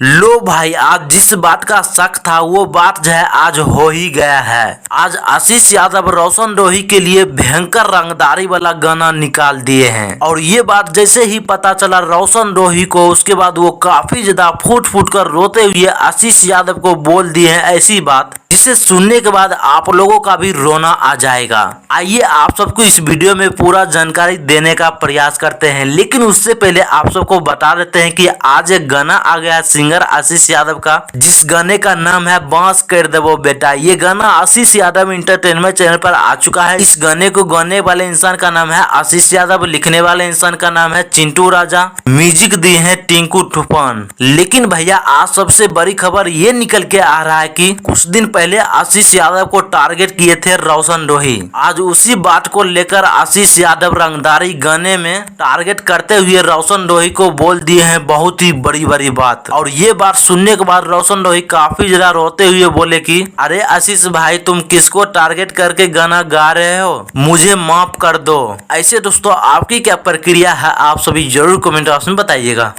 लो भाई, आज जिस बात का शक था वो बात जो है आज हो ही गया है। आज आशीष यादव रोशन रोही के लिए भयंकर रंगदारी वाला गाना निकाल दिए हैं और ये बात जैसे ही पता चला रोशन रोही को, उसके बाद वो काफी ज्यादा फूट फूट कर रोते हुए आशीष यादव को बोल दिए हैं ऐसी बात जिसे सुनने के बाद आप लोगों का भी रोना आ जाएगा। आइए आप सबको इस वीडियो में पूरा जानकारी देने का प्रयास करते हैं, लेकिन उससे पहले आप सबको बता देते हैं कि आज एक गाना आ गया है सिंगर आशीष यादव का, जिस गाने का नाम है बांस कर देवो बेटा। ये गाना आशीष यादव इंटरटेनमेंट चैनल पर आ चुका है। इस गाने को गाने वाले इंसान का नाम है आशीष यादव, लिखने वाले इंसान का नाम है चिंटू राजा, म्यूजिक दिए हैं टिंकू तूफान। लेकिन भैया आज सबसे बड़ी खबर ये निकल के आ रहा है कि कुछ दिन पहले आशीष यादव को टारगेट किए थे रोशन रोही। आज उसी बात को लेकर आशीष यादव रंगदारी गाने में टारगेट करते हुए रोशन रोही को बोल दिए हैं बहुत ही बड़ी बड़ी बात। और ये बात सुनने के बाद रोशन रोही काफी ज्यादा रोते हुए बोले कि अरे आशीष भाई, तुम किसको टारगेट करके गाना गा रहे हो, मुझे माफ कर दो। ऐसे दोस्तों आपकी क्या प्रक्रिया है, आप सभी जरूर कमेंट बॉक्स में बताइएगा।